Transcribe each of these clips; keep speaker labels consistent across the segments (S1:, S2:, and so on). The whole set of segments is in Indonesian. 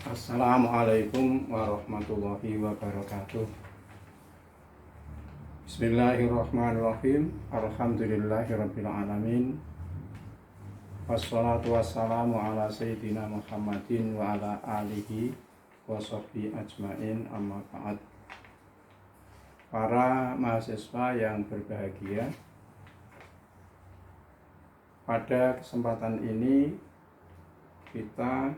S1: Assalamualaikum warahmatullahi wabarakatuh. Bismillahirrahmanirrahim. Alhamdulillahirabbil alamin. Wassalatu wassalamu ala sayyidina Muhammadin wa ala alihi wa sahbihi ajmain, amma ba'd. Para mahasiswa yang berbahagia, pada kesempatan ini kita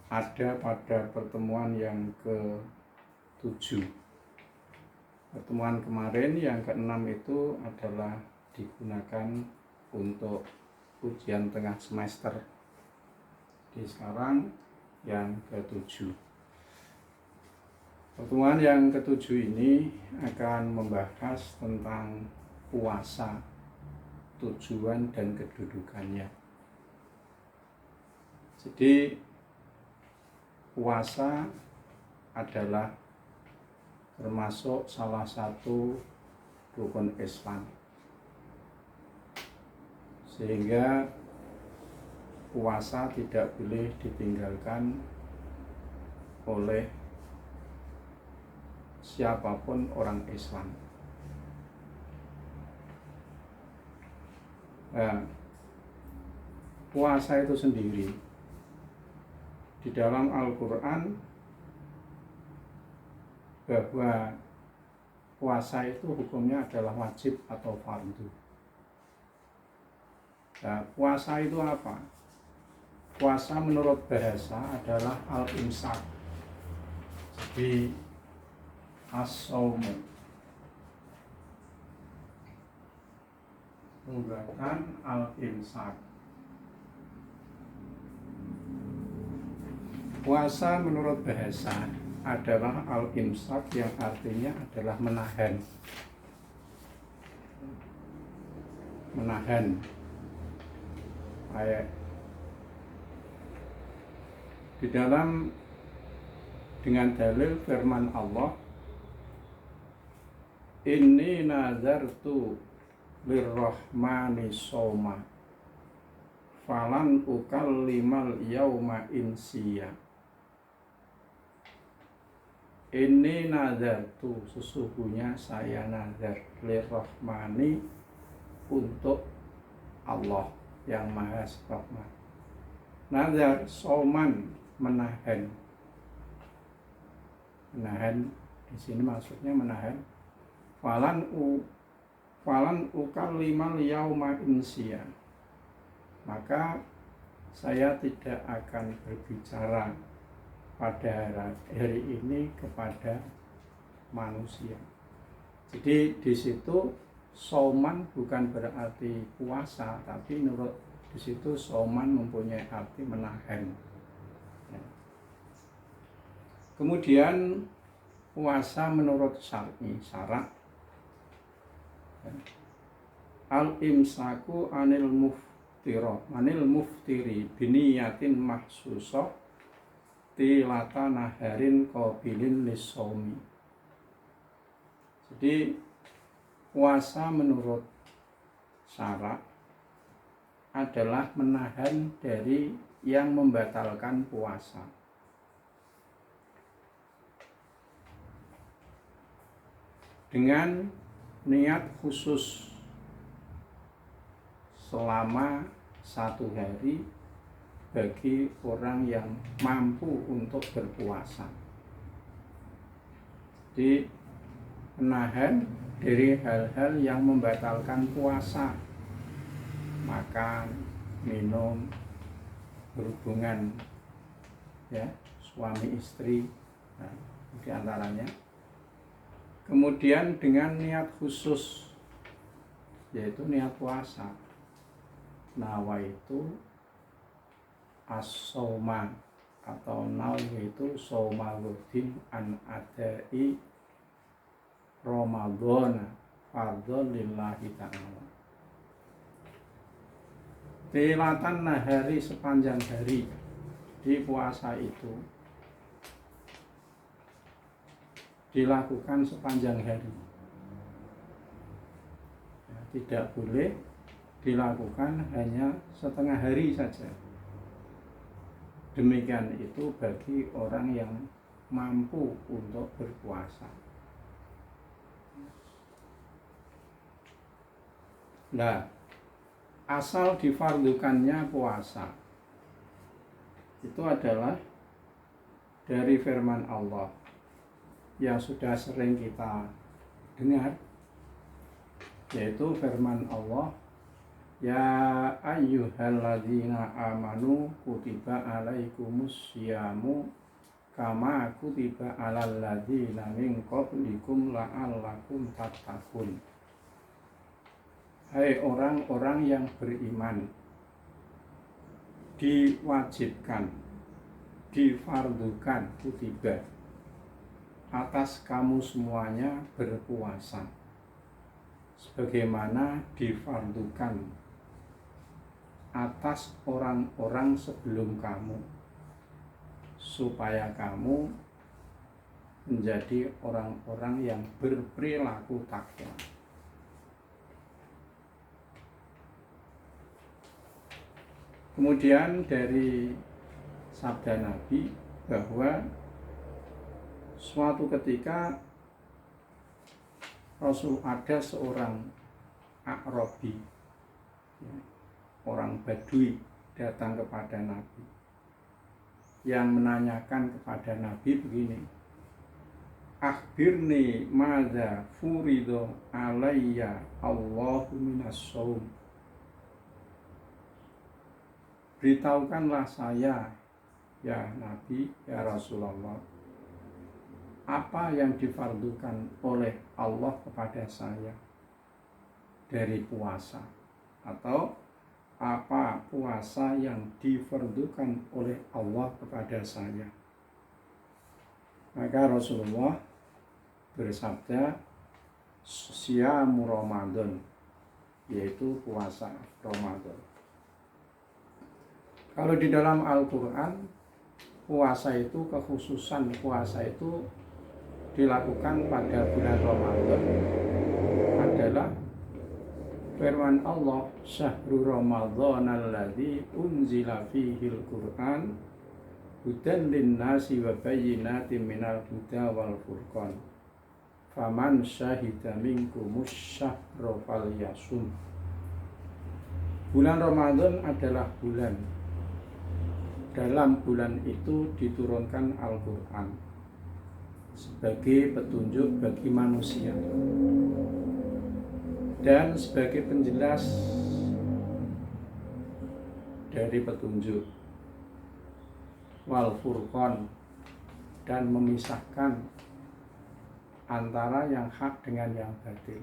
S1: ada pada pertemuan yang ke-7. Pertemuan kemarin yang ke-6 itu adalah digunakan untuk ujian tengah semester. Di sekarang yang ke-7. Pertemuan yang ke-7 ini akan membahas tentang puasa, tujuan dan kedudukannya. Jadi puasa adalah termasuk salah satu rukun Islam, sehingga puasa tidak boleh ditinggalkan oleh siapapun orang Islam. Nah, puasa itu sendiri di dalam Al-Quran bahwa puasa itu hukumnya adalah wajib atau fardu. Nah, puasa itu apa? Puasa menurut bahasa adalah al-imsak. Jadi as-saumu, menggunakan al-imsak. Puasa menurut bahasa adalah al-imsak, yang artinya adalah menahan. Menahan. Kayak di dalam dengan dalil firman Allah, inni nazartu lirrahmani soma falan ukallimal yauma insiya. Ini nazartu, sesungguhnya saya nazar, lirrahmani, untuk Allah yang maha rahmat. Nazar soman, menahan. Menahan di sini maksudnya menahan. Falan ukallimal yauma insiya. Maka saya tidak akan berbicara pada hari ini kepada manusia. Jadi di situ soman bukan berarti puasa, tapi menurut di situ soman mempunyai arti menahan. Kemudian puasa menurut syar'i, syarak, al-imsaku anil muftiri biniyatin mahsusoh tilata naharin qabilin lissaumi. Jadi puasa menurut syarak adalah menahan dari yang membatalkan puasa. Dengan niat khusus selama 1 hari bagi orang yang mampu untuk berpuasa. Jadi menahan dari hal-hal yang membatalkan puasa, makan, minum, berhubungan, ya, suami istri, nah, di antaranya. Kemudian dengan niat khusus, yaitu niat puasa, nawaitu as-sawma, atau nawaitu sawma ghadin an adai Ramadan fardhon lillahi ta'ala. Tilatan nahari, sepanjang hari. Di puasa itu dilakukan sepanjang hari, ya, tidak boleh dilakukan hanya setengah hari saja. Demikian itu bagi orang yang mampu untuk berpuasa. Nah, asal difardukannya puasa itu adalah dari firman Allah yang sudah sering kita dengar, yaitu firman Allah, ya ayyuhalladzina amanu kutiba alaikumus syiyamu kama kutiba alal ladzina min qablikum la'allakum tattaqun. Hai orang-orang yang beriman, diwajibkan, difardukan, kutiba atas kamu semuanya berpuasa sebagaimana difardukan atas orang-orang sebelum kamu, supaya kamu menjadi orang-orang yang berperilaku takwa. Kemudian dari sabda Nabi bahwa suatu ketika ada seorang A'rabi, orang Badui, datang kepada Nabi yang menanyakan kepada Nabi begini, akhbirni madza furido alayya Allahu minas shaum. Beritahukanlah saya, ya Nabi, ya Rasulullah, apa yang difardukan oleh Allah kepada saya dari puasa, atau apa puasa yang difardukan oleh Allah kepada saya. Maka Rasulullah bersabda, syiamu Ramadan, yaitu puasa Ramadan. Kalau di dalam Al-Quran, puasa itu, kekhususan puasa itu dilakukan pada bulan Ramadan adalah firman Allah, syahrul Ramadan alladzi unzila fihil Qur'an hudan linnasi wa bayyinatin minal huda wal furqan faman syahida minkumus syahra falyasum. Bulan Ramadan adalah bulan, dalam bulan itu diturunkan Al-Quran sebagai petunjuk bagi manusia dan sebagai penjelas dari petunjuk, wal furqan, dan memisahkan antara yang hak dengan yang batil.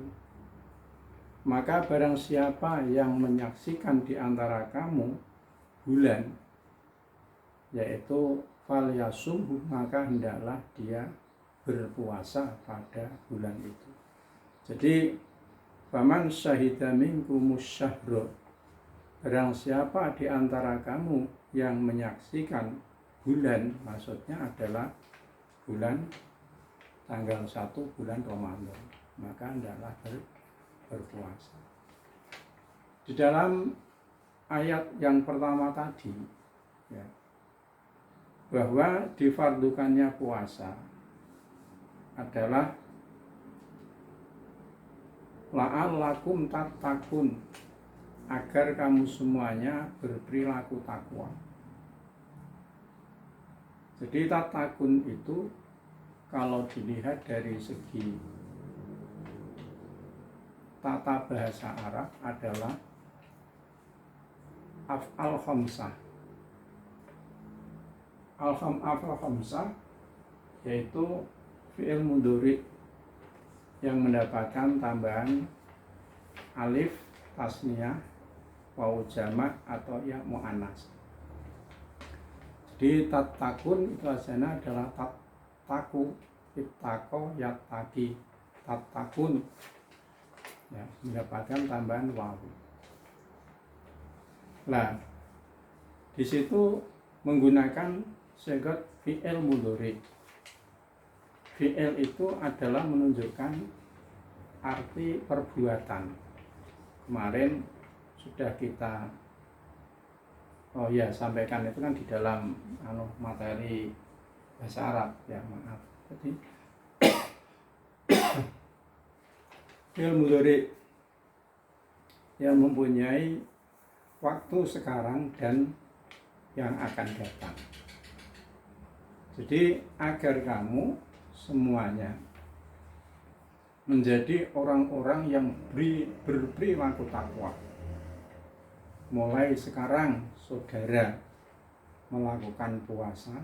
S1: Maka barang siapa yang menyaksikan di antara kamu bulan, yaitu falyasumhu, maka hendaklah dia berpuasa pada bulan itu. Jadi faman syahida minkumus syahra, barang siapa di antara kamu yang menyaksikan bulan, maksudnya adalah bulan tanggal 1 bulan Ramadan, maka hendaklah berpuasa. Di dalam ayat yang pertama tadi, ya, bahwa difardukannya puasa adalah la'allakum tattaqun, agar kamu semuanya berperilaku takwa. Jadi tattaqun itu kalau dilihat dari segi tata bahasa Arab adalah af'al khamsah. Af'al khamsah yaitu fi'il mudhari yang mendapatkan tambahan alif tasniyah, waw jamak atau ya muannas. Jadi tattaqun itu asalnya adalah tattaqu, ittaqo yattaqi, tattaqun, ya, mendapatkan tambahan waw. Nah, di situ menggunakan sigat fi'il mudhari. Fi'il itu adalah menunjukkan arti perbuatan. Kemarin sudah kita Oh ya, sampaikan itu kan di dalam materi bahasa Arab ya, maaf. Jadi fi'il mudhari yang mempunyai waktu sekarang dan yang akan datang. Jadi agar kamu semuanya menjadi orang-orang yang berperilaku takwa. Mulai sekarang saudara melakukan puasa,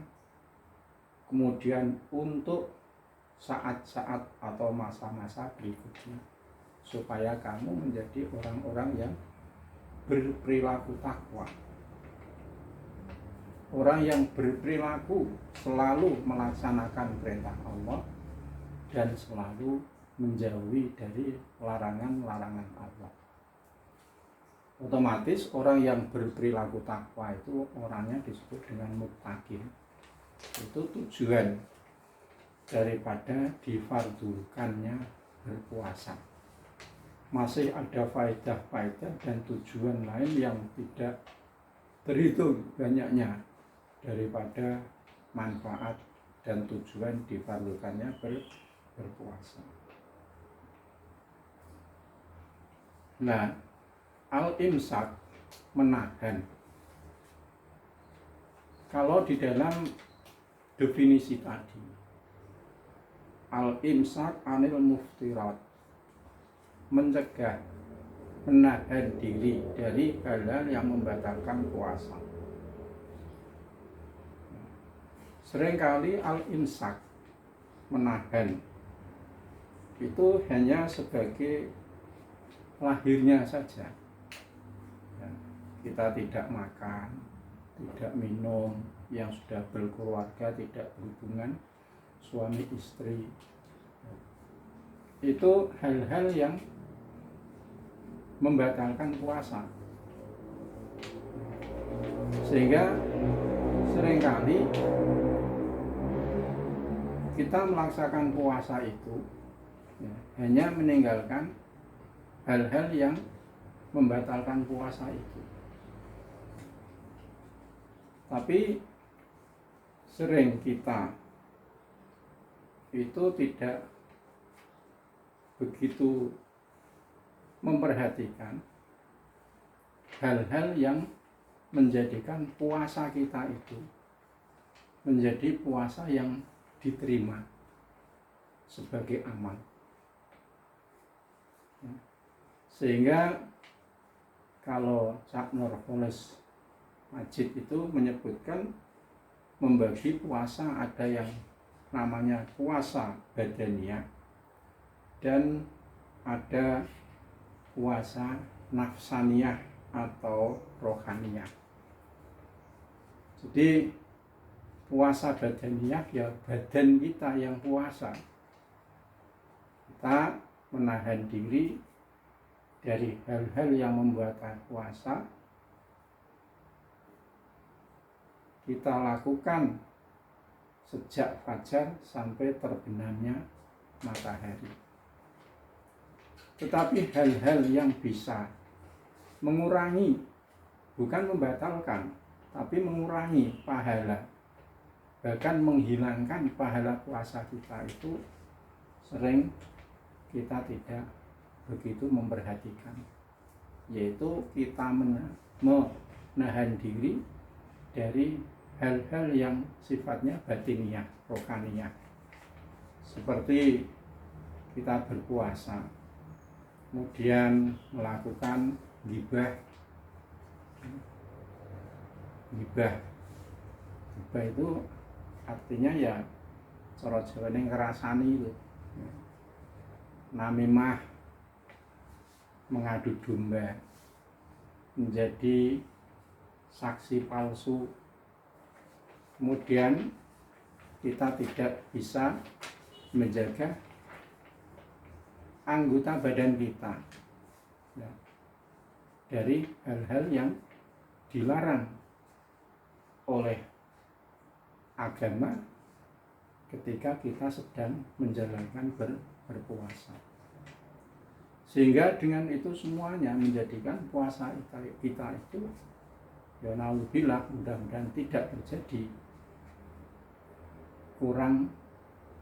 S1: kemudian untuk saat-saat atau masa-masa berikutnya, supaya kamu menjadi orang-orang yang berperilaku takwa. Orang yang berperilaku selalu melaksanakan perintah Allah dan selalu menjauhi dari larangan-larangan Allah. Otomatis orang yang berperilaku takwa itu orangnya disebut dengan muttaqin. Itu tujuan daripada difardhukannya berpuasa. Masih ada faedah-faedah dan tujuan lain yang tidak terhitung banyaknya daripada manfaat dan tujuan difardhukannya berpuasa. Nah, al-imsak menahan. Kalau di dalam definisi tadi, al-imsak anil muftirat, mencegah, menahan diri dari hal-hal yang membatalkan puasa. Seringkali al-imsak, menahan, itu hanya sebagai lahirnya saja. Kita tidak makan, tidak minum, yang sudah berkeluarga, tidak berhubungan suami istri. Itu hal-hal yang membatalkan puasa. Sehingga seringkali kita melaksanakan puasa itu hanya meninggalkan hal-hal yang membatalkan puasa itu. Tapi sering kita itu tidak begitu memperhatikan hal-hal yang menjadikan puasa kita itu menjadi puasa yang diterima sebagai amal. Sehingga kalau Cak Nurholis Majid itu menyebutkan membagi puasa ada yang namanya puasa badaniyah dan ada puasa nafsaniyah atau rohaniyah. Jadi puasa badaniyah ya badan kita yang puasa. Kita menahan diri dari hal-hal yang membuat puasa. Kita lakukan sejak fajar sampai terbenamnya matahari. Tetapi hal-hal yang bisa mengurangi, bukan membatalkan, tapi mengurangi pahala, bahkan menghilangkan pahala puasa kita itu sering kita tidak begitu memperhatikan, yaitu kita menahan diri dari hal-hal yang sifatnya batiniyah, rohaniyah, seperti kita berpuasa kemudian melakukan ghibah itu artinya ya cara Jawane ngrasani itu namimah, mengadu domba, menjadi saksi palsu, kemudian kita tidak bisa menjaga anggota badan kita ya, dari hal-hal yang dilarang oleh agama ketika kita sedang menjalankan berpuasa. Sehingga dengan itu semuanya menjadikan puasa kita itu ya naudzubillah, mudah-mudahan tidak terjadi, kurang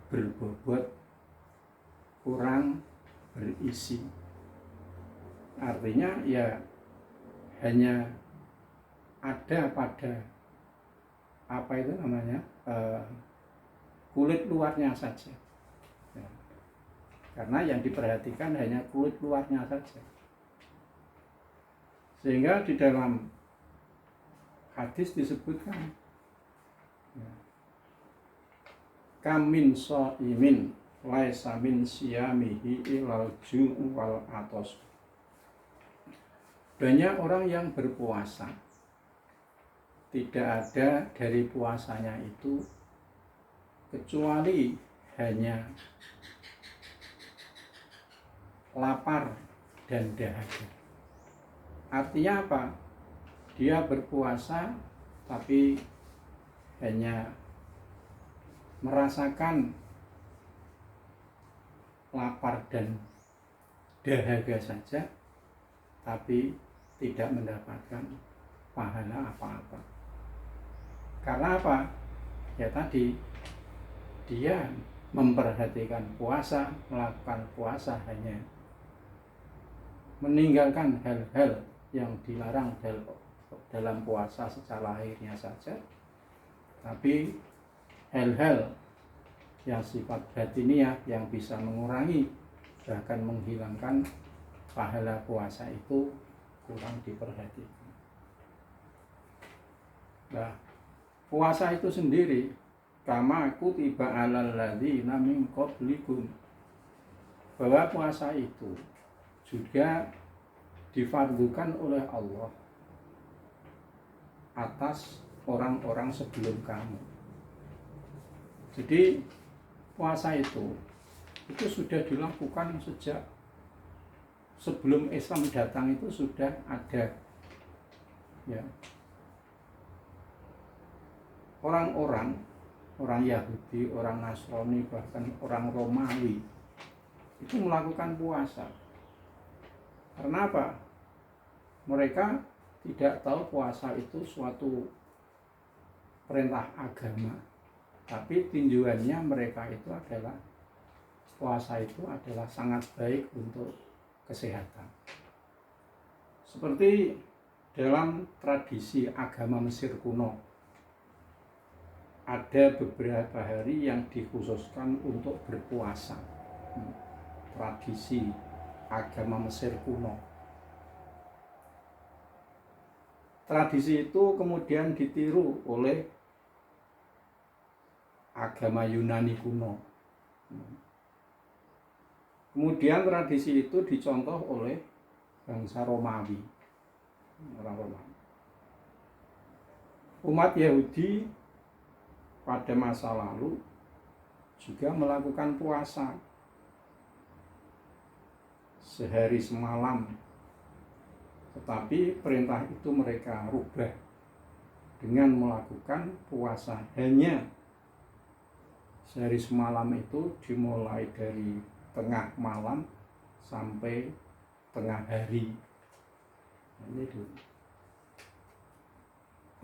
S1: berbobot, kurang berisi. Artinya ya hanya ada pada apa itu namanya kulit luarnya saja ya. Karena yang diperhatikan hanya kulit luarnya saja, sehingga di dalam hadis disebutkan ya, kamin shaimin laisa min siyamihi ilal ju'u wal atos. Banyak orang yang berpuasa, tidak ada dari puasanya itu kecuali hanya lapar dan dahaga. Artinya apa? Dia berpuasa tapi hanya merasakan lapar dan dahaga saja, tapi tidak mendapatkan pahala apa-apa. Karena apa? Ya tadi, dia memperhatikan puasa, melakukan puasa hanya meninggalkan hal-hal yang dilarang dalam puasa secara lahirnya saja, tapi hal-hal yang sifat batiniah yang bisa mengurangi bahkan menghilangkan pahala puasa itu kurang diperhatikan. Nah, puasa itu sendiri kama kutiba alal ladzina min qablikum, bahwa puasa itu juga difardukan oleh Allah atas orang-orang sebelum kamu. Jadi puasa itu sudah dilakukan sejak sebelum Islam datang, itu sudah ada ya. Orang Yahudi, orang Nasrani, bahkan orang Romawi itu melakukan puasa. Karena apa? Mereka tidak tahu puasa itu suatu perintah agama, tapi tinjauannya mereka itu adalah puasa itu adalah sangat baik untuk kesehatan. Seperti dalam tradisi agama Mesir kuno, ada beberapa hari yang dikhususkan untuk berpuasa. Tradisi agama Mesir kuno. Tradisi itu kemudian ditiru oleh agama Yunani kuno. Kemudian tradisi itu dicontoh oleh bangsa Romawi, orang Romawi. Umat Yahudi pada masa lalu juga melakukan puasa sehari semalam, tetapi perintah itu mereka rubah dengan melakukan puasa hanya sehari semalam, itu dimulai dari tengah malam sampai tengah hari. Ini dulu.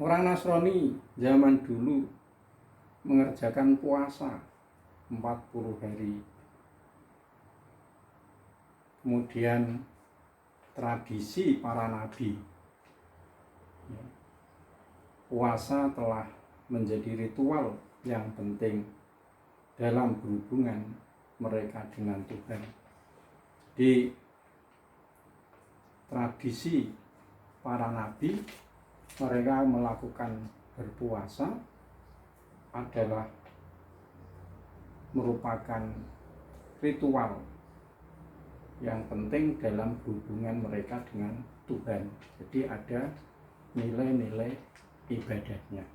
S1: Orang Nasrani zaman dulu mengerjakan puasa 40 hari. Kemudian tradisi para nabi, puasa telah menjadi ritual yang penting dalam berhubungan mereka dengan Tuhan. Di tradisi para nabi, mereka melakukan berpuasa adalah merupakan ritual yang penting dalam hubungan mereka dengan Tuhan. Jadi ada nilai-nilai ibadahnya.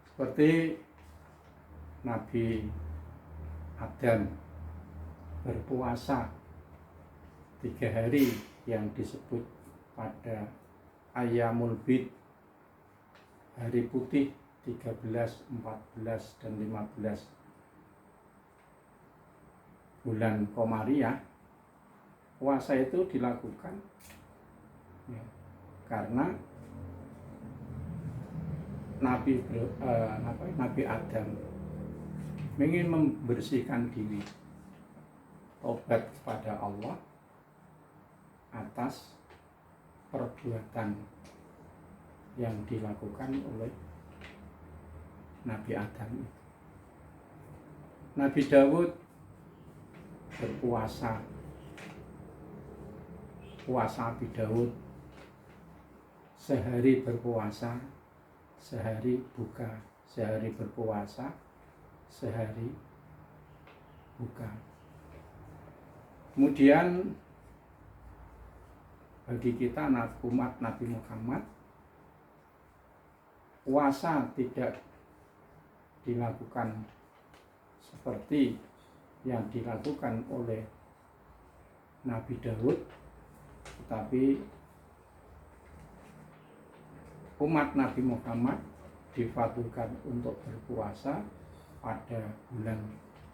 S1: Seperti Nabi Adam berpuasa 3 hari yang disebut pada Ayyamul Bid, hari putih 13, 14, dan 15 bulan Komariah. Puasa itu dilakukan Ya, karena Nabi Adam ingin membersihkan diri, tobat kepada Allah atas perbuatan yang dilakukan oleh Nabi Adam itu. Nabi Daud berpuasa, puasa Nabi Daud sehari berpuasa, sehari buka, sehari berpuasa, sehari buka. Kemudian bagi kita umat Nabi Muhammad, puasa tidak dilakukan seperti yang dilakukan oleh Nabi Daud, tetapi umat Nabi Muhammad difatwakan untuk berpuasa pada bulan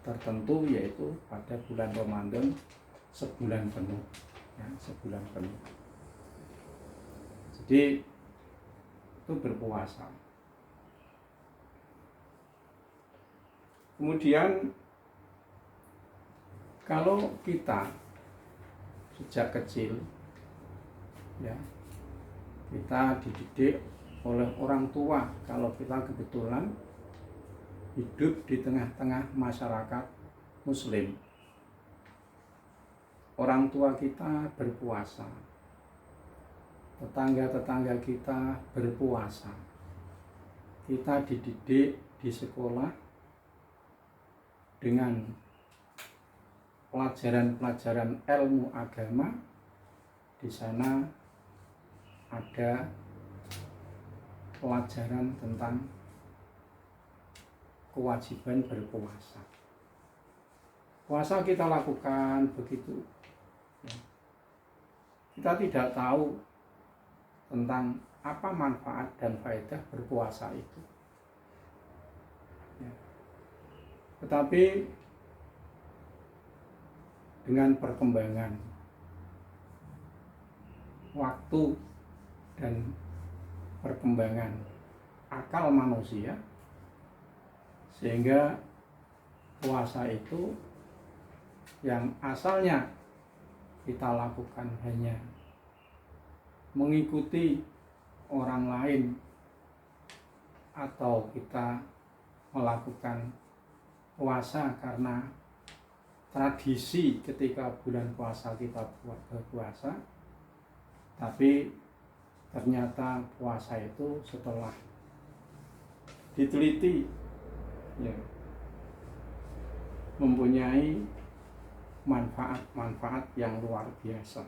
S1: tertentu, yaitu pada bulan Ramadan sebulan penuh, ya, sebulan penuh. Jadi itu berpuasa. Kemudian kalau kita sejak kecil, ya, kita dididik oleh orang tua, kalau kita kebetulan hidup di tengah-tengah masyarakat Muslim, orang tua kita berpuasa, tetangga-tetangga kita berpuasa, kita dididik di sekolah dengan pelajaran-pelajaran ilmu agama. Di sana ada pelajaran tentang kewajiban berpuasa. Puasa kita lakukan begitu. Kita tidak tahu tentang apa manfaat dan faedah berpuasa itu. Tetapi dengan perkembangan waktu dan perkembangan akal manusia, sehingga puasa itu yang asalnya kita lakukan hanya mengikuti orang lain, atau kita melakukan puasa karena tradisi ketika bulan puasa kita berpuasa, tapi ternyata puasa itu setelah diteliti, ya, mempunyai manfaat-manfaat yang luar biasa,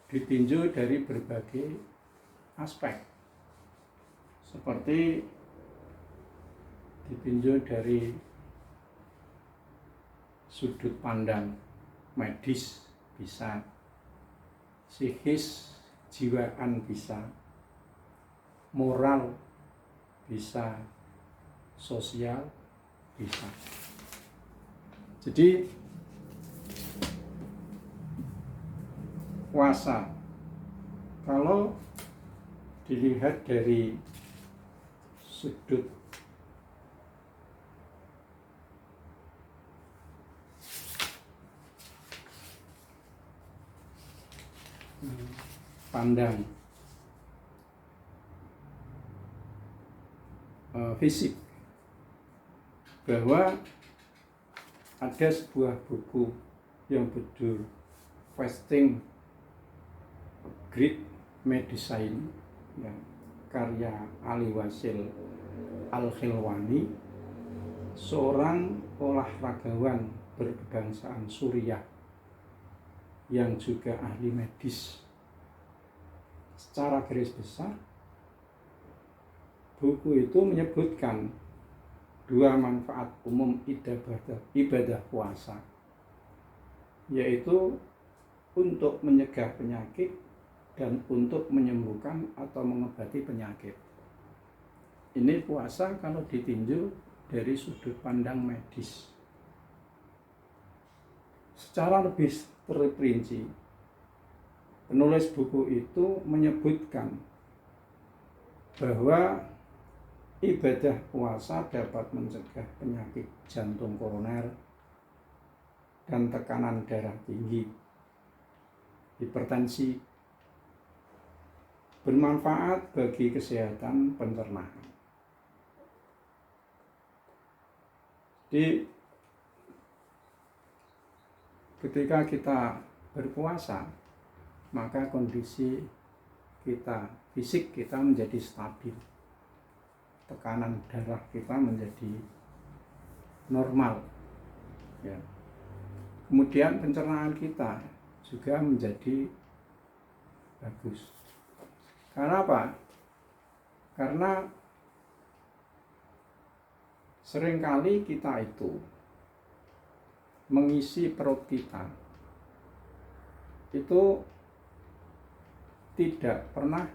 S1: ditinjau dari berbagai aspek, seperti ditinjau dari sudut pandang medis bisa, psikis jiwaan bisa, moral bisa, sosial bisa. Jadi puasa kalau dilihat dari sudut pandang fisik, bahwa ada sebuah buku yang berjudul Fasting Great Medicine, ya, karya Ali Wasil Al-Khilwani, seorang olahragawan berkebangsaan Suriah yang juga ahli medis. Secara garis besar, buku itu menyebutkan dua manfaat umum ibadah puasa, yaitu untuk mencegah penyakit dan untuk menyembuhkan atau mengobati penyakit. Ini puasa kalau ditinjau dari sudut pandang medis. Secara lebih terperinci, penulis buku itu menyebutkan bahwa ibadah puasa dapat mencegah penyakit jantung koroner dan tekanan darah tinggi, hipertensi, bermanfaat bagi kesehatan pencernaan. Jadi ketika kita berpuasa, maka kondisi kita, fisik kita menjadi stabil, tekanan darah kita menjadi normal, ya. Kemudian pencernaan kita juga menjadi bagus. Karena apa? Karena seringkali kita itu mengisi perut kita itu tidak pernah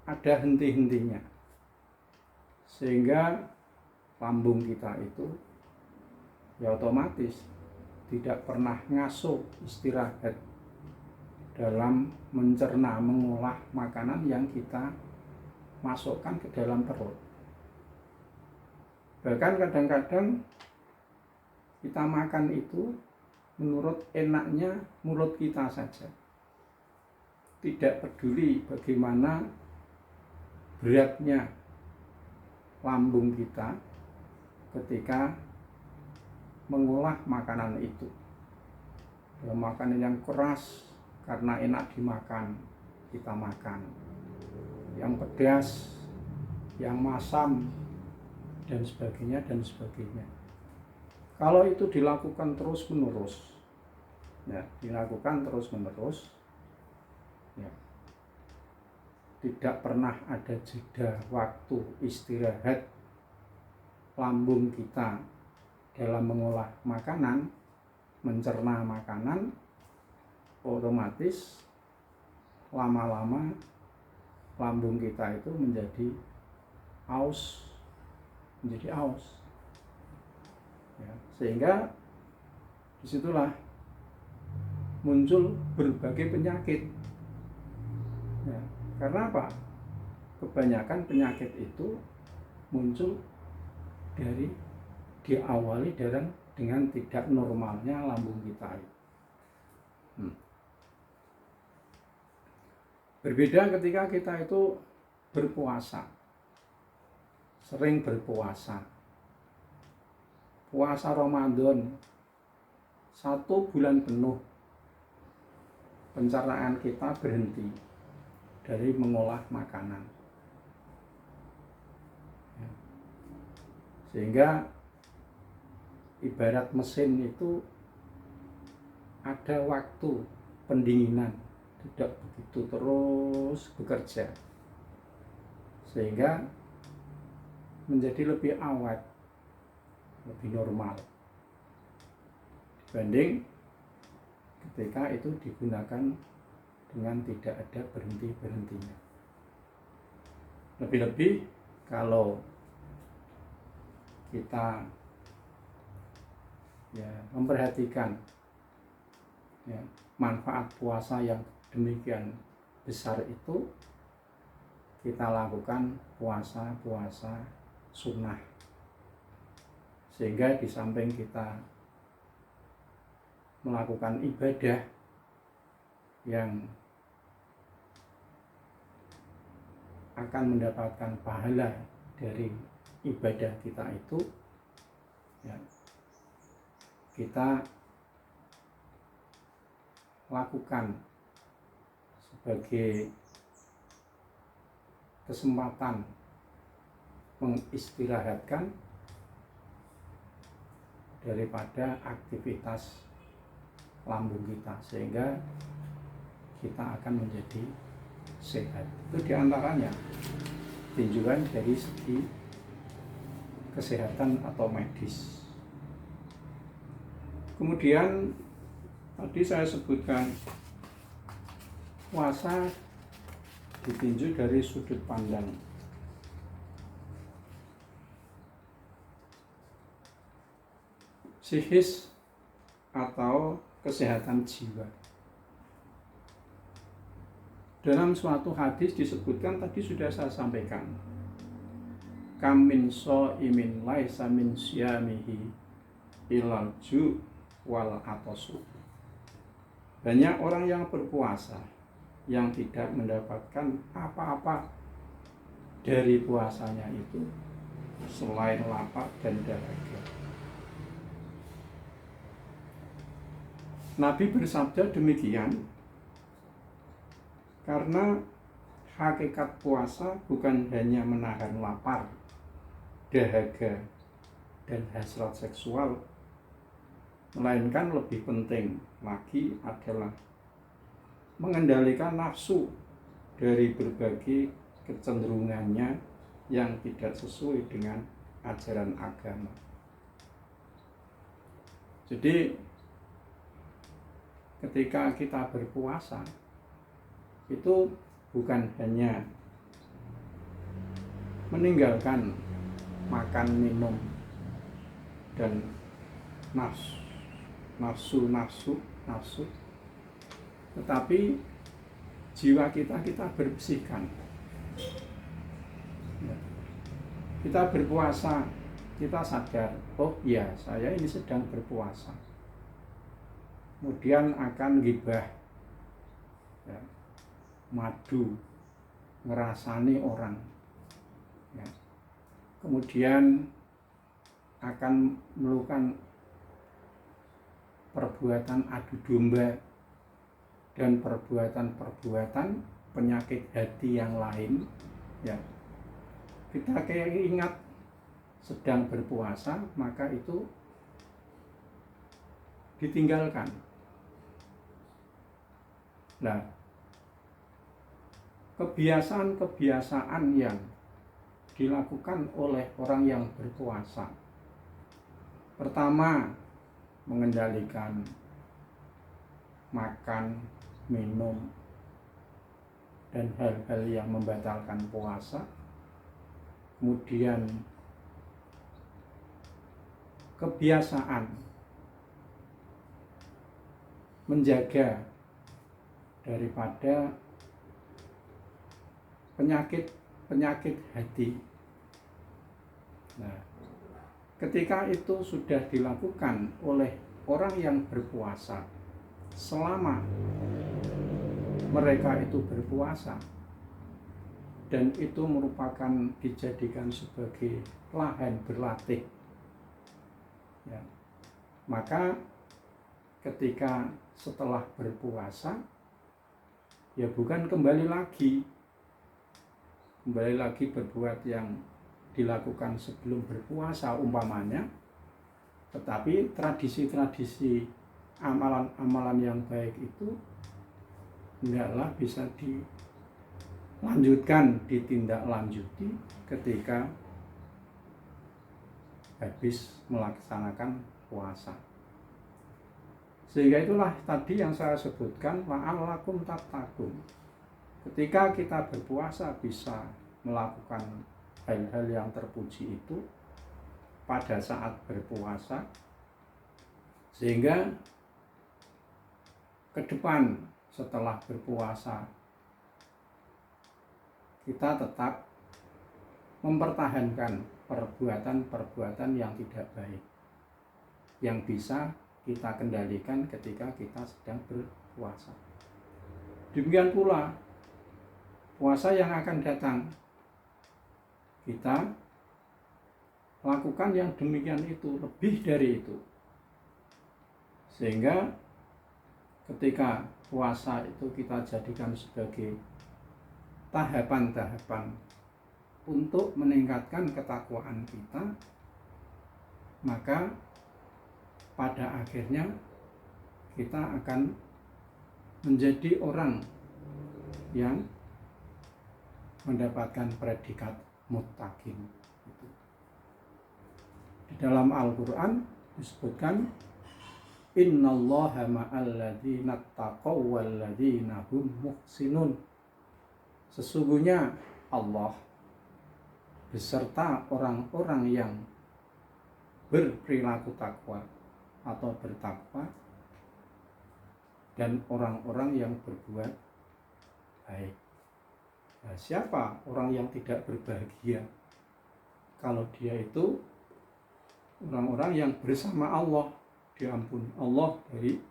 S1: ada henti-hentinya, sehingga lambung kita itu ya otomatis tidak pernah ngasuh istirahat dalam mencerna, mengolah makanan yang kita masukkan ke dalam perut. Bahkan kadang-kadang kita makan itu menurut enaknya mulut kita saja, tidak peduli bagaimana beratnya lambung kita ketika mengolah makanan itu. Makanan yang keras karena enak dimakan, kita makan. Yang pedas, yang masam, dan sebagainya, dan sebagainya. Kalau itu dilakukan terus-menerus, ya, ya, tidak pernah ada jeda waktu istirahat lambung kita dalam mengolah makanan, mencerna makanan, otomatis lama-lama lambung kita itu menjadi aus, ya, sehingga disitulah muncul berbagai penyakit, ya. Karena apa? Kebanyakan penyakit itu muncul diawali dengan tidak normalnya lambung kita. Berbeda ketika kita itu berpuasa, sering berpuasa. Puasa Ramadan 1 bulan penuh, pencernaan kita berhenti dari mengolah makanan, ya. Sehingga ibarat mesin itu ada waktu pendinginan, tidak begitu terus bekerja, sehingga menjadi lebih awet, lebih normal dibanding ketika itu digunakan dengan tidak ada berhenti-berhentinya. Lebih-lebih kalau kita ya memperhatikan ya manfaat puasa yang demikian besar itu, kita lakukan puasa sunnah, sehingga di samping kita melakukan ibadah yang akan mendapatkan pahala dari ibadah kita itu, ya, kita lakukan sebagai kesempatan mengistirahatkan daripada aktivitas lambung kita, sehingga kita akan menjadi sehat. Itu diantaranya tinjauan dari segi kesehatan atau medis. Kemudian tadi saya sebutkan puasa ditinjau dari sudut pandang psikis atau kesehatan jiwa. dalam suatu hadis disebutkan, tadi sudah saya sampaikan, kam min shaimin laisa min syamihi ilal ju' wal atasu. Banyak orang yang berpuasa yang tidak mendapatkan apa-apa dari puasanya itu selain lapar dan dahaga. Nabi bersabda demikian karena hakikat puasa bukan hanya menahan lapar, dahaga, dan hasrat seksual, melainkan lebih penting lagi adalah mengendalikan nafsu dari berbagai kecenderungannya yang tidak sesuai dengan ajaran agama. Jadi ketika kita berpuasa itu bukan hanya meninggalkan makan, minum, dan nafsu, tetapi jiwa kita bersihkan. Kita berpuasa, kita sadar, oh iya, saya ini sedang berpuasa. Kemudian akan gibah, ya, madu, ngerasani orang, ya. Kemudian akan melakukan perbuatan adu domba dan perbuatan penyakit hati yang lain, ya. Kita kayak ingat sedang berpuasa, maka itu ditinggalkan. Nah, kebiasaan-kebiasaan yang dilakukan oleh orang yang berpuasa, pertama, mengendalikan makan, minum, dan hal-hal yang membatalkan puasa. Kemudian kebiasaan menjaga daripada penyakit hati. Nah, ketika itu sudah dilakukan oleh orang yang berpuasa, selama mereka itu berpuasa dan itu merupakan dijadikan sebagai lahan berlatih, ya, maka ketika setelah berpuasa, ya bukan kembali lagi berbuat yang dilakukan sebelum berpuasa umpamanya, tetapi tradisi-tradisi amalan-amalan yang baik itu hendaklah bisa dilanjutkan, ditindaklanjuti ketika habis melaksanakan puasa. Sehingga itulah tadi yang saya sebutkan, la'allakum tattaqun. Ketika kita berpuasa bisa melakukan hal-hal yang terpuji itu pada saat berpuasa, sehingga ke depan setelah berpuasa kita tetap mempertahankan perbuatan-perbuatan yang tidak baik yang bisa kita kendalikan ketika kita sedang berpuasa. Demikian pula puasa yang akan datang, kita lakukan yang demikian itu, lebih dari itu, sehingga ketika puasa itu kita jadikan sebagai tahapan-tahapan untuk meningkatkan ketakwaan kita, maka pada akhirnya kita akan menjadi orang yang mendapatkan predikat muttaqin. Di dalam Al-Quran disebutkan, innallaha ma'al ladzina taqaw wal ladzina hum muhsinun. Sesungguhnya Allah beserta orang-orang yang berperilaku takwa atau bertakwa dan orang-orang yang berbuat baik. Nah, siapa orang yang tidak berbahagia? Kalau dia itu orang-orang yang bersama Allah, diampuni Allah dari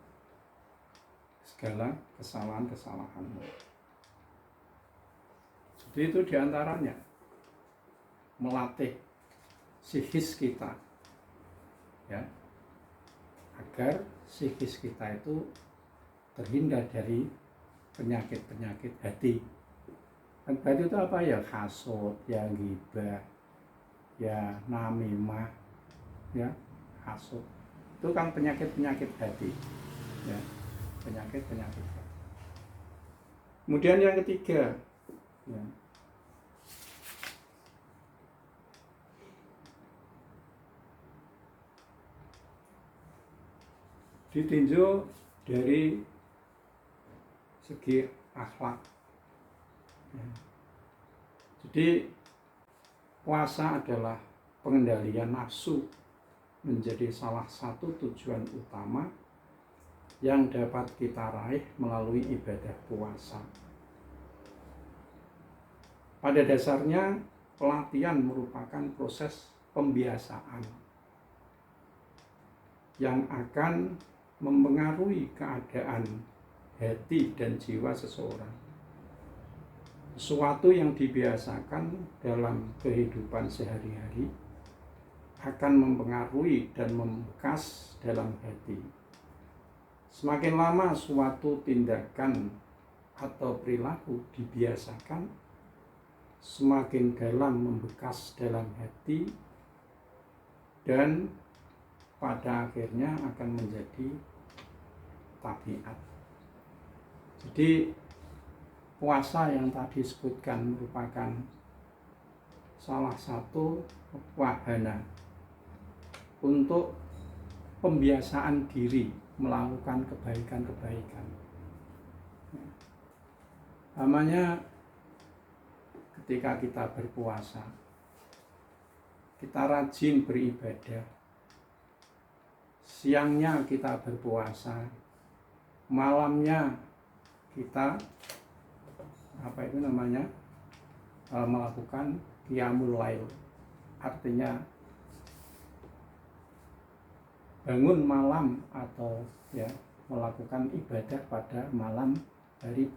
S1: segala kesalahan-kesalahanmu. Jadi itu diantaranya melatih psikis kita, ya, agar psikis kita itu terhindar dari penyakit-penyakit hati. Dan hati itu apa ya? Hasud, ya ghibah, ya namimah, ya hasud. Itu kan penyakit-penyakit hati, ya, penyakit-penyakit hati. Kemudian yang ketiga, ya, ditinjau dari segi akhlak. Ya. Jadi puasa adalah pengendalian nafsu, menjadi salah satu tujuan utama yang dapat kita raih melalui ibadah puasa. Pada dasarnya pelatihan merupakan proses pembiasaan yang akan mempengaruhi keadaan hati dan jiwa seseorang. Sesuatu yang dibiasakan dalam kehidupan sehari-hari akan mempengaruhi dan membekas dalam hati. Semakin lama suatu tindakan atau perilaku dibiasakan, semakin dalam membekas dalam hati dan pada akhirnya akan menjadi tabiat. Jadi puasa yang tadi disebutkan merupakan salah satu wahana untuk pembiasaan diri melakukan kebaikan-kebaikan. Namanya ketika kita berpuasa, kita rajin beribadah. Siangnya kita berpuasa, malamnya kita melakukan qiyamul lail, artinya bangun malam atau ya melakukan ibadah pada malam dari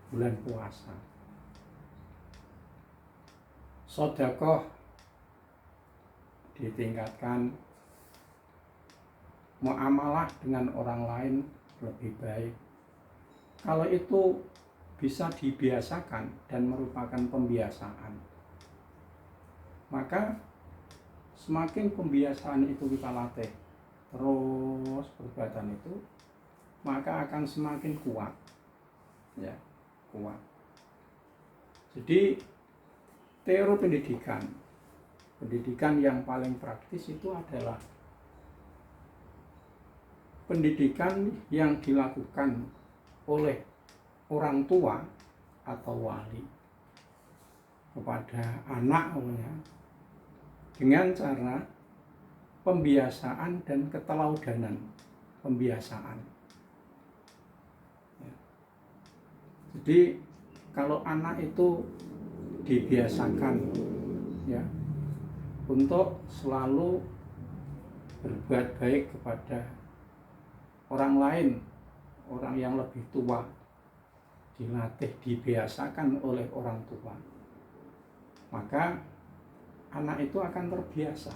S1: bulan puasa. Sedekah ditingkatkan, muamalah dengan orang lain lebih baik. Kalau itu bisa dibiasakan dan merupakan pembiasaan, maka semakin pembiasaan itu kita latih terus perbuatan itu, maka akan semakin kuat, ya, kuat. Jadi teori pendidikan yang paling praktis itu adalah pendidikan yang dilakukan oleh orang tua atau wali kepada anak, dengan cara pembiasaan dan keteladanan pembiasaan. Ya. Jadi kalau anak itu dibiasakan, ya, untuk selalu berbuat baik kepada orang lain, orang yang lebih tua, dilatih, dibiasakan oleh orang tua, maka anak itu akan terbiasa.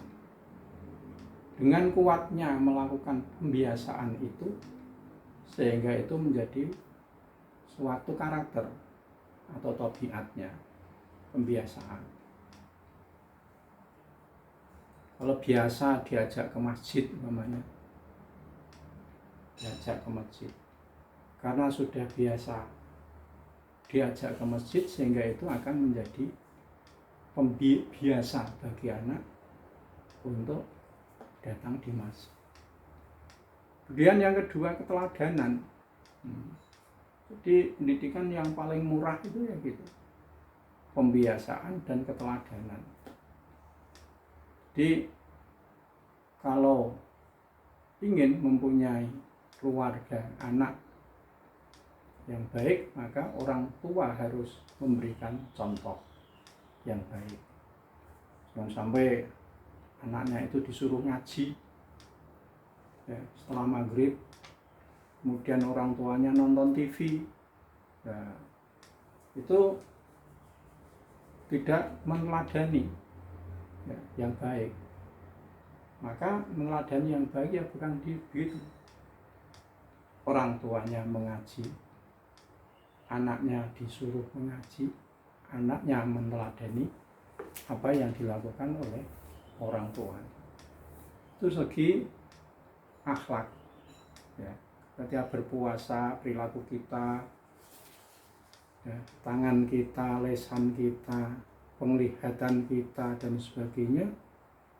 S1: Dengan kuatnya melakukan pembiasaan itu, sehingga itu menjadi suatu karakter atau tabiatnya, pembiasaan. Kalau biasa diajak ke masjid, namanya diajak ke masjid, karena sudah biasa diajak ke masjid, sehingga itu akan menjadi pembiasa bagi anak untuk datang di masjid. Kemudian yang kedua, keteladanan. Jadi pendidikan yang paling murah itu ya gitu, pembiasaan dan keteladanan. Jadi kalau ingin mempunyai keluarga, anak yang baik, maka orang tua harus memberikan contoh yang baik. Jangan sampai anaknya itu disuruh ngaji ya, setelah maghrib, kemudian orang tuanya nonton TV, ya, itu tidak meneladani ya, yang baik. Maka meneladani yang baik ya bukan begitu. Orang tuanya mengaji, anaknya disuruh mengaji, anaknya meneladani apa yang dilakukan oleh orang tua. Itu segi akhlak ya. Ketika berpuasa, perilaku kita ya, tangan kita, lisan kita, penglihatan kita dan sebagainya,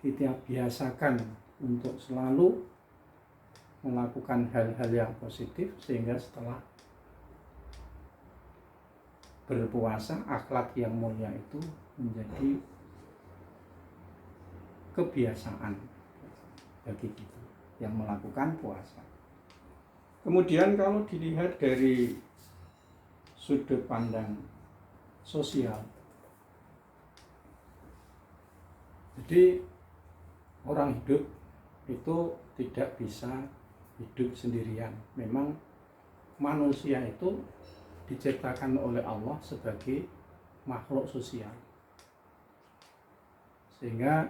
S1: kita biasakan untuk selalu melakukan hal-hal yang positif, sehingga setelah berpuasa akhlak yang mulia itu menjadi kebiasaan bagi kita yang melakukan puasa. Kemudian kalau dilihat dari sudut pandang sosial, jadi orang hidup itu tidak bisa hidup sendirian. Memang manusia itu diciptakan oleh Allah sebagai makhluk sosial, sehingga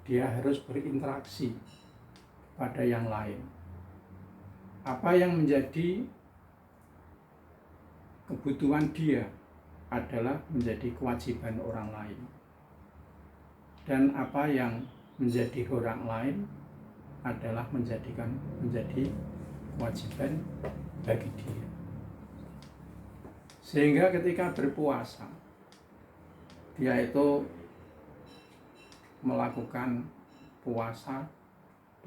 S1: dia harus berinteraksi pada yang lain. Apa yang menjadi kebutuhan dia adalah menjadi kewajiban orang lain, dan apa yang menjadi orang lain adalah menjadi kewajiban bagi dia. Sehingga ketika berpuasa, dia itu melakukan puasa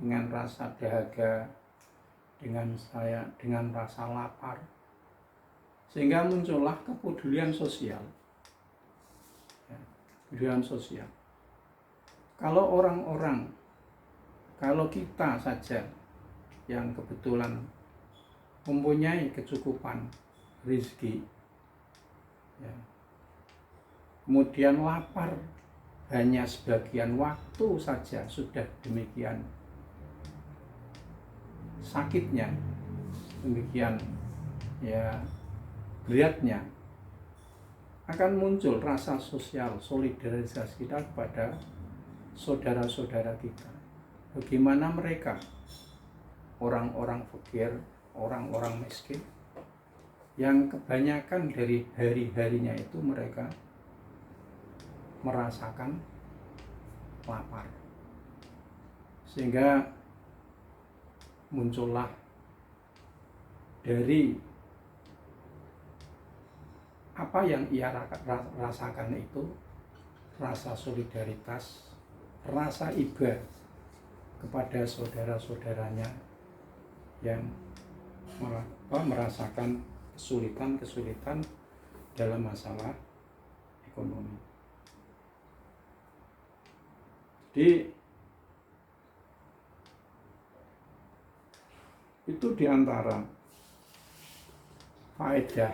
S1: dengan rasa dahaga, dengan rasa lapar, sehingga muncullah kepedulian sosial. Ya, kepedulian sosial. Kalau kita saja yang kebetulan mempunyai kecukupan rezeki, ya, kemudian lapar hanya sebagian waktu saja, sudah demikian sakitnya, demikian ya beratnya, akan muncul rasa sosial solidaritas kita kepada saudara-saudara kita. Bagaimana mereka, orang-orang fakir, orang-orang miskin, yang kebanyakan dari hari-harinya itu mereka merasakan lapar, sehingga muncullah dari apa yang ia rasakan itu rasa solidaritas, rasa iba kepada saudara-saudaranya yang merasakan kesulitan dalam masalah ekonomi. Jadi itu diantara faedah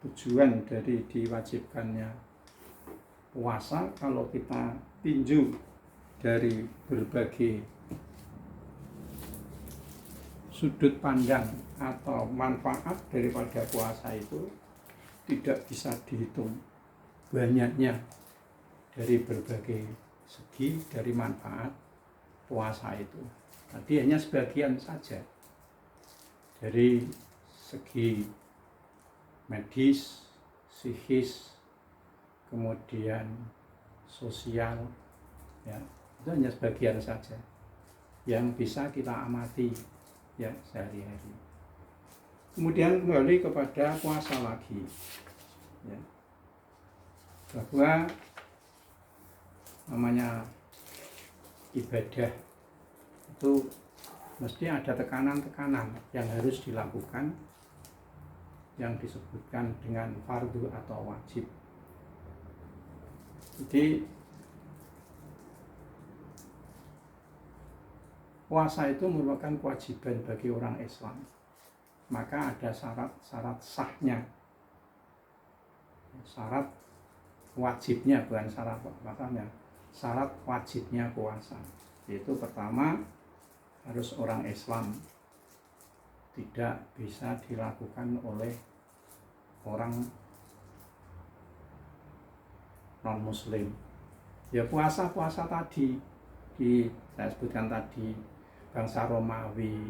S1: tujuan dari diwajibkannya puasa. Kalau kita tinjau dari berbagai sudut pandang atau manfaat daripada puasa itu, tidak bisa dihitung banyaknya dari berbagai segi dari manfaat puasa itu. Tadi hanya sebagian saja. Dari segi medis, psikis, kemudian sosial, ya, itu hanya sebagian saja yang bisa kita amati ya sehari-hari. Kemudian kembali kepada puasa lagi, ya, bahwa namanya ibadah itu mesti ada tekanan-tekanan yang harus dilakukan, yang disebutkan dengan fardu atau wajib. Jadi puasa itu merupakan kewajiban bagi orang Islam. maka ada syarat-syarat sahnya, syarat wajibnya, bukan syarat sahnya, syarat wajibnya puasa. Yaitu pertama, harus orang Islam, tidak bisa dilakukan oleh orang non muslim. Ya puasa tadi saya sebutkan tadi, bangsa Romawi,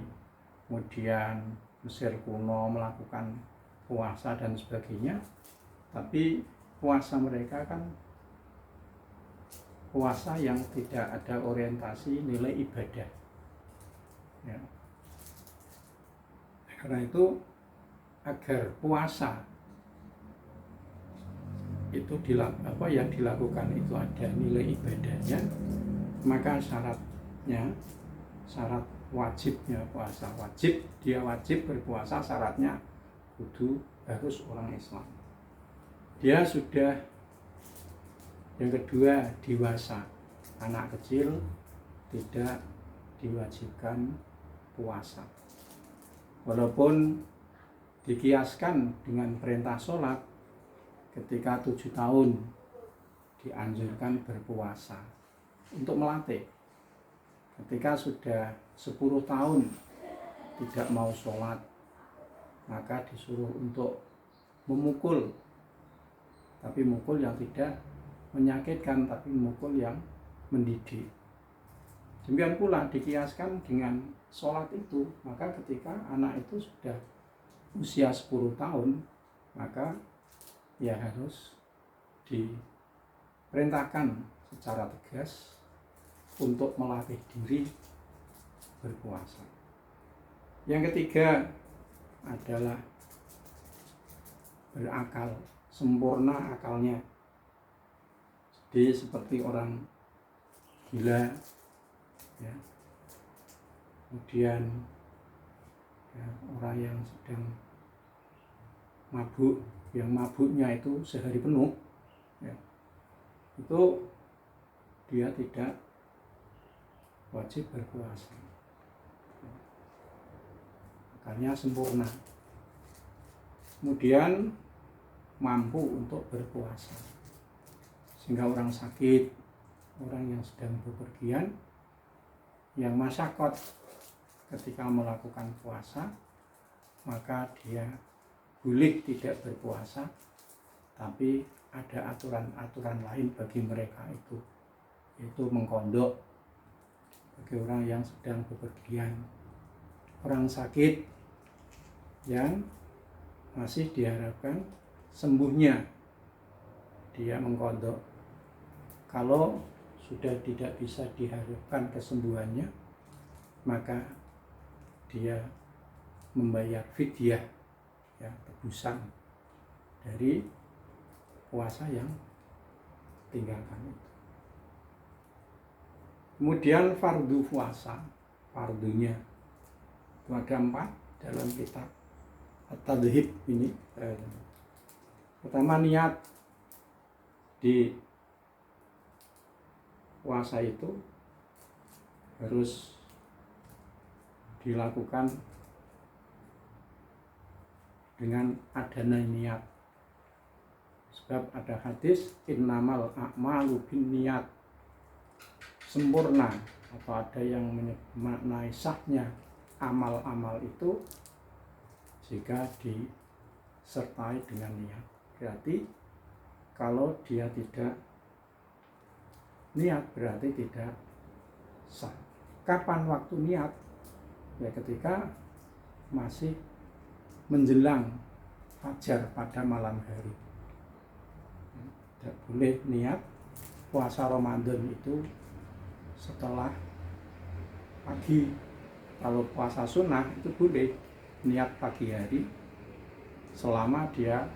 S1: kemudian Mesir kuno melakukan puasa dan sebagainya, tapi puasa mereka kan puasa yang tidak ada orientasi nilai ibadah ya. Karena itu agar puasa itu yang dilakukan itu ada nilai ibadahnya, maka syarat wajibnya puasa, dia wajib berpuasa, syaratnya harus orang Islam. Dia sudah, yang kedua, dewasa. Anak kecil tidak diwajibkan puasa. Walaupun dikiaskan dengan perintah sholat, ketika 7 tahun dianjurkan berpuasa untuk melatih. Ketika sudah 10 tahun tidak mau sholat, maka disuruh untuk memukul, tapi mukul yang tidak menyakitkan, tapi mukul yang mendidik. Demikian pula dikiaskan dengan sholat itu, maka ketika anak itu sudah usia 10 tahun, maka ya harus diperintahkan secara tegas untuk melatih diri berpuasa. Yang ketiga adalah berakal, sempurna akalnya. Jadi seperti orang gila ya. Kemudian ya, orang yang sedang mabuk, yang mabuknya itu sehari penuh ya, itu dia tidak wajib berpuasa. Akalnya sempurna, kemudian mampu untuk berpuasa. Sehingga orang sakit, orang yang sedang bepergian, yang masyakot ketika melakukan puasa, maka dia boleh tidak berpuasa, tapi ada aturan-aturan lain bagi mereka itu, yaitu mengkondok bagi orang yang sedang bepergian, orang sakit yang masih diharapkan sembuhnya, dia mengkondok. Kalau sudah tidak bisa diharapkan kesembuhannya, maka dia membayar fidyah ya, tebusan dari puasa yang tinggalkan itu. Kemudian fardu puasa, fardunya itu ada 4 dalam kitab At-Tadhib ini. Pertama, niat di puasa itu harus dilakukan dengan adanya niat. Sebab ada hadis innamal a'malu binniyat, sempurna atau ada yang memaknai sahnya amal-amal itu jika disertai dengan niat. Berarti kalau dia tidak niat berarti tidak sah. Kapan waktu niat? Ya ketika masih menjelang fajar pada malam hari. Tidak boleh niat puasa Ramadan itu setelah pagi. Kalau puasa sunnah itu boleh niat pagi hari selama dia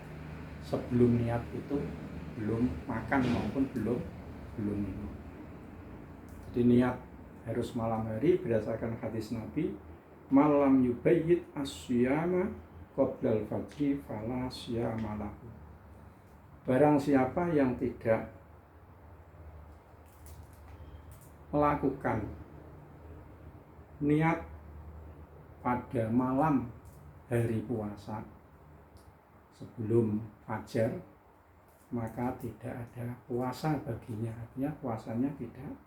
S1: sebelum niat itu belum makan maupun belum minum. Jadi niat harus malam hari berdasarkan hadis Nabi, malam yubayyit as-siyama qoblal fajri fala siyama lahu. Barang siapa yang tidak melakukan niat pada malam hari puasa sebelum fajar, maka tidak ada puasa baginya, artinya puasanya tidak.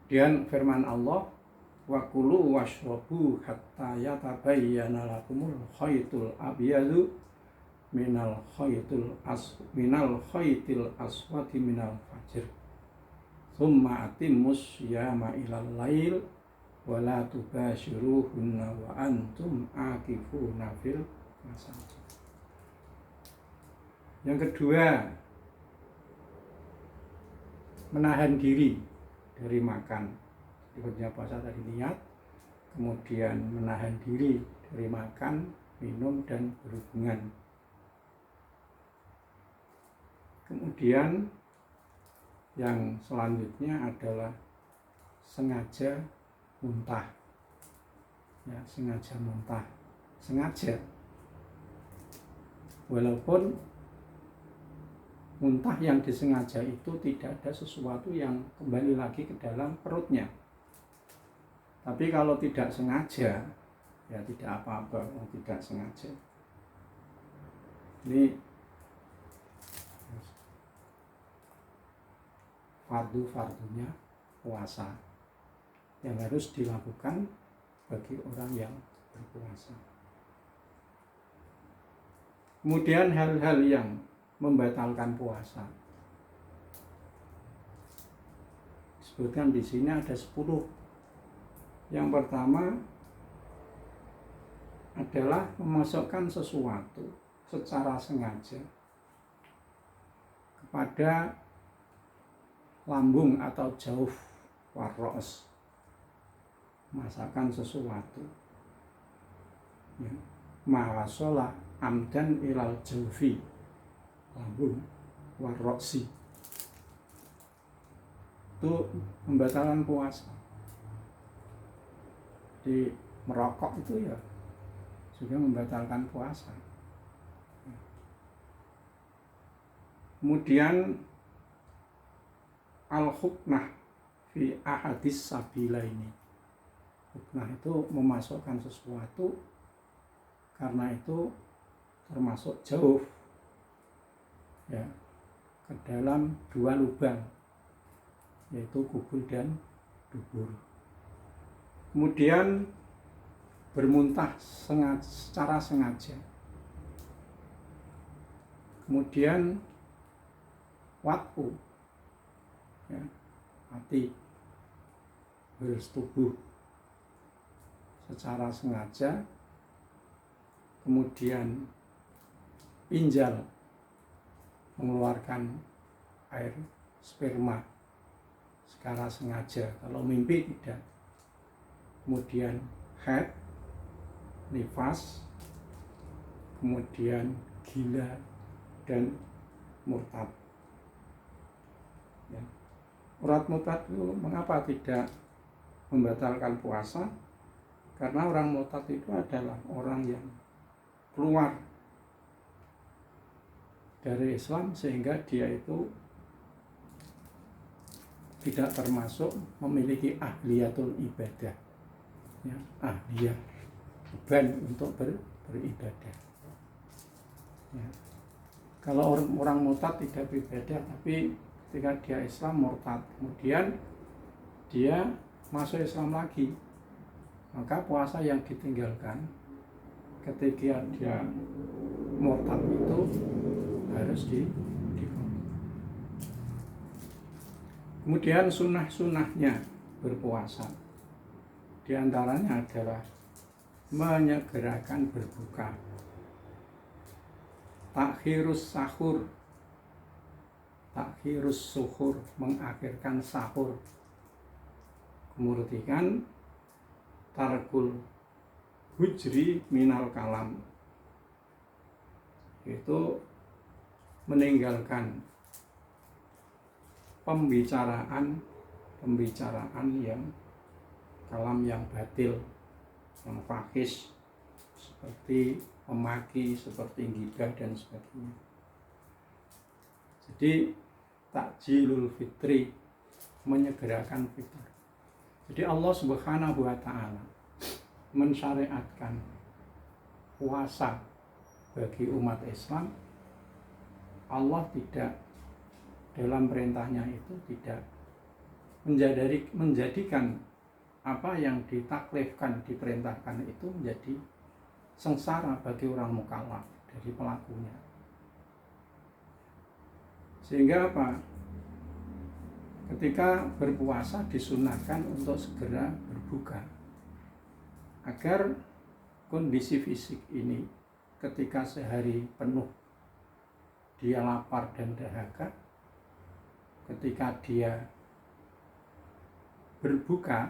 S1: Dan firman Allah, wa kulu washrabu hatta yatabayyana lakumul khaytul abyadu minal khaytil aswadi minal fajr thumma atimmus syiyama ilal lail wa la tubashiruhunna wa antum akifuna fil masajid. Yang kedua, menahan diri dari makan. Berikutnya puasa tadi niat, kemudian menahan diri dari makan, minum, dan berhubungan. Kemudian yang selanjutnya adalah sengaja muntah. Ya, sengaja muntah. Sengaja. Walaupun muntah yang disengaja itu tidak ada sesuatu yang kembali lagi ke dalam perutnya. Tapi kalau tidak sengaja, ya tidak apa-apa, tidak sengaja. Ini fardu-fardunya puasa yang harus dilakukan bagi orang yang berpuasa. Kemudian hal-hal yang membatalkan puasa. Disebutkan di sini ada 10. Yang pertama adalah memasukkan sesuatu secara sengaja kepada lambung atau jauf warros, masakan sesuatu. Ya. Mawasola amdan ilal jaufi, lambung warroksi, itu membatalkan puasa. Di merokok itu ya juga membatalkan puasa. Kemudian al-huknah fi ahadis sabila ini. Huknah itu memasukkan sesuatu karena itu termasuk jauh ya ke dalam 2 lubang, yaitu kubul dan dubur. Kemudian bermuntah secara sengaja. Kemudian wat'u, ya, mati, bersetubuh secara sengaja. Kemudian injal, mengeluarkan air sperma secara sengaja, kalau mimpi tidak. Kemudian haid, nifas, kemudian gila, dan murtad. Ya. Urat murtad itu mengapa tidak membatalkan puasa? Karena orang murtad itu adalah orang yang keluar dari Islam sehingga dia itu tidak termasuk memiliki ahliyatul ibadah, ya, ahliyah beban untuk beribadah. Ya. Kalau orang murtad tidak beribadah, tapi ketika dia Islam murtad, kemudian dia masuk Islam lagi, maka puasa yang ditinggalkan ketika dia murtad itu harus dipenuhi. Kemudian sunnah-sunnahnya berpuasa, di antaranya adalah menyegerakan berbuka, takhirus sahur, takhirus suhur, mengakhirkan sahur. Kemudian tarkul hujri minal kalam, yaitu meninggalkan pembicaraan yang kalam yang batil, yang fahish, seperti memaki, seperti ghibah dan sebagainya. Jadi takjilul fitri, menyegerakan fitur. Jadi Allah Subhanahu wa taala mensyariatkan puasa bagi umat Islam. Allah tidak, dalam perintahnya itu tidak menjadikan apa yang ditaklifkan, diperintahkan itu menjadi sengsara bagi orang mukallaf dari pelakunya. Sehingga apa? Ketika berpuasa disunahkan untuk segera berbuka, agar kondisi fisik ini ketika sehari penuh dia lapar dan dahaga, ketika dia berbuka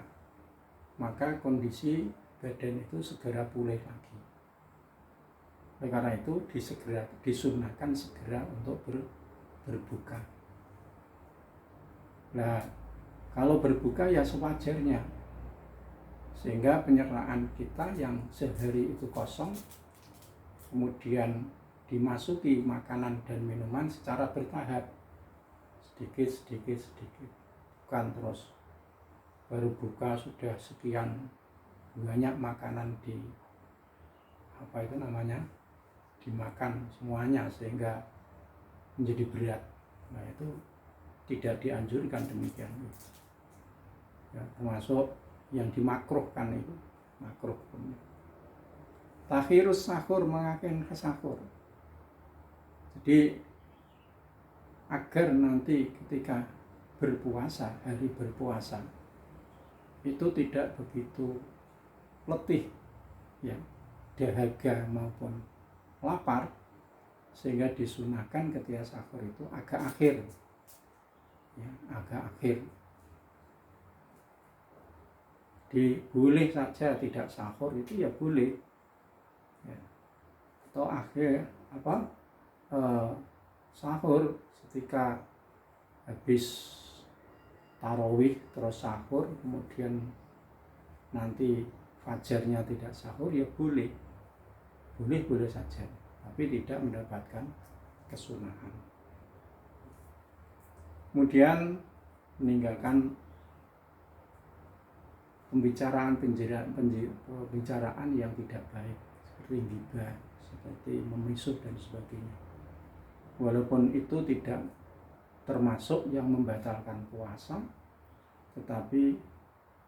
S1: maka kondisi badan itu segera pulih lagi. Oleh karena itu disunahkan segera untuk berbuka. Nah, kalau berbuka ya sewajarnya, sehingga penyerahan kita yang sehari itu kosong kemudian dimasuki makanan dan minuman secara bertahap, sedikit, bukan terus baru buka sudah sekian banyak makanan dimakan semuanya sehingga menjadi berat. Nah, itu tidak dianjurkan demikian. Ya, termasuk yang dimakruhkan itu makruh. Takhirus sahur, mengakhirkan ke sahur. Jadi agar nanti ketika berpuasa, hari berpuasa itu tidak begitu letih, ya, dahaga maupun lapar, sehingga disunahkan ketika sahur itu agak akhir, ya, agak akhir. Boleh saja tidak sahur itu ya boleh, ya. Atau akhir sahur ketika habis tarawih terus sahur, kemudian nanti fajarnya tidak sahur, ya boleh saja, tapi tidak mendapatkan kesunahan. Kemudian meninggalkan pembicaraan yang tidak baik, seperti ghibah, seperti memisuh dan sebagainya. Walaupun itu tidak termasuk yang membatalkan puasa, tetapi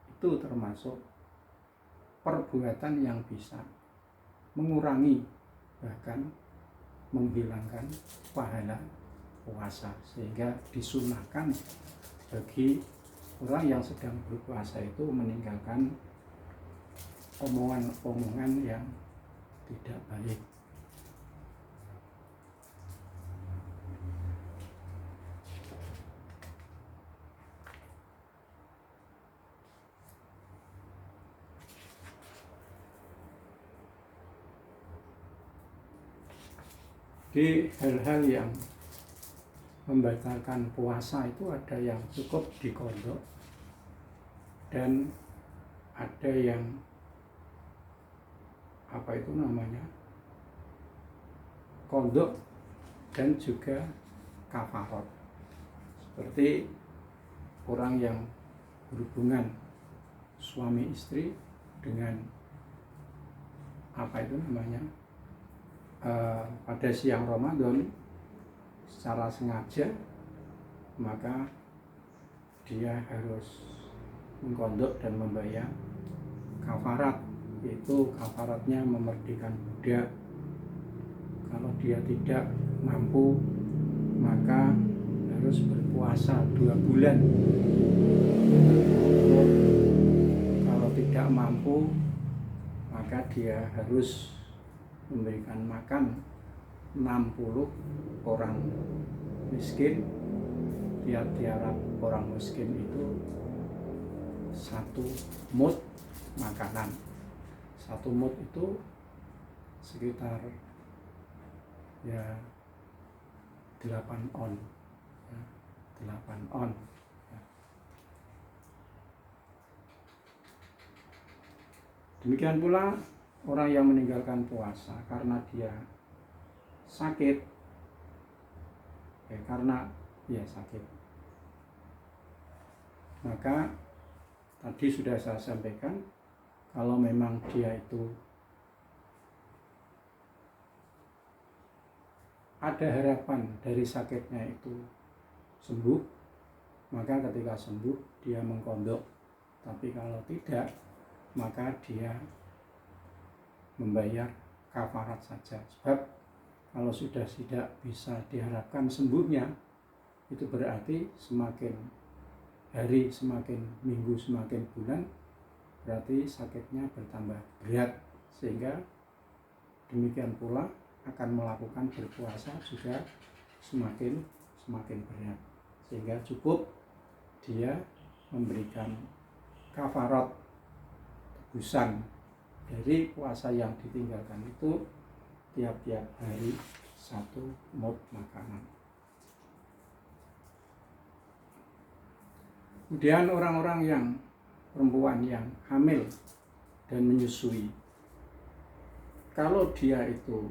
S1: itu termasuk perbuatan yang bisa mengurangi bahkan menghilangkan pahala puasa, sehingga disunahkan bagi orang yang sedang berpuasa itu meninggalkan omongan-omongan yang tidak baik. Di hal-hal yang membatalkan puasa itu ada yang cukup diqadha dan ada yang qadha dan juga kafarat. Seperti orang yang berhubungan suami istri dengan pada siang Ramadan secara sengaja, maka dia harus mengqadha dan membayar kafarat, yaitu kafaratnya memerdekakan budak. Kalau dia tidak mampu maka harus berpuasa 2 bulan. Kalau tidak mampu maka dia harus memberikan makan 60 orang miskin. Tiap-tiap orang miskin itu 1 mud makanan. 1 mud itu sekitar 8 on. 8 on. Demikian pula orang yang meninggalkan puasa karena dia sakit, sakit, maka Tadi sudah saya sampaikan, kalau memang dia itu ada harapan dari sakitnya itu sembuh, maka ketika sembuh dia mengkondok. Tapi kalau tidak, maka dia membayar kafarat saja. Sebab kalau sudah tidak bisa diharapkan sembuhnya, itu berarti semakin hari, semakin minggu, semakin bulan, berarti sakitnya bertambah berat, sehingga demikian pula akan melakukan berpuasa juga semakin berat, sehingga cukup dia memberikan kafarat tebusan dari puasa yang ditinggalkan itu tiap-tiap hari 1 mud makanan. Kemudian orang-orang yang perempuan yang hamil dan menyusui, kalau dia itu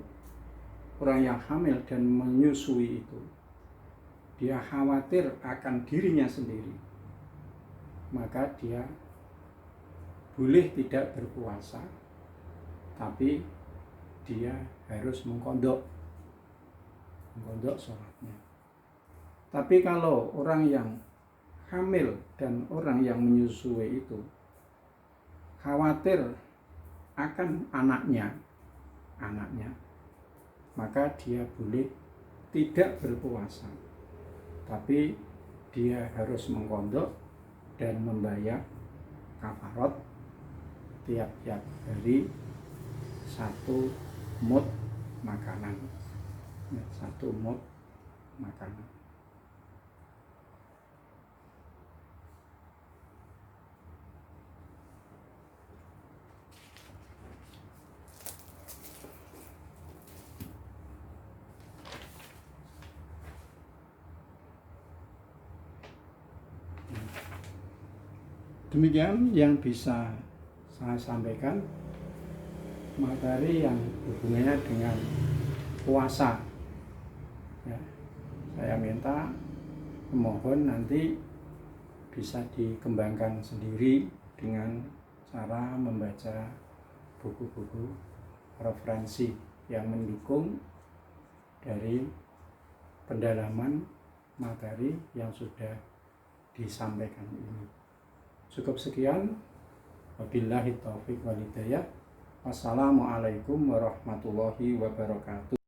S1: orang yang hamil dan menyusui itu dia khawatir akan dirinya sendiri, maka dia boleh tidak berpuasa, tapi dia harus mengkondok sholatnya. Tapi kalau orang yang hamil dan orang yang menyusui itu khawatir akan anaknya, maka dia boleh tidak berpuasa, tapi dia harus mengkondok dan membayar kafarat tiap-tiap hari 1 mud makanan. 1 mud makanan. Demikian yang bisa saya sampaikan materi yang hubungannya dengan puasa. Ya, saya minta pemohon nanti bisa dikembangkan sendiri dengan cara membaca buku-buku referensi yang mendukung dari pendalaman materi yang sudah disampaikan ini. Cukup sekian. Wabillahi taufiq wal hidayah. Wassalamualaikum warahmatullahi wabarakatuh.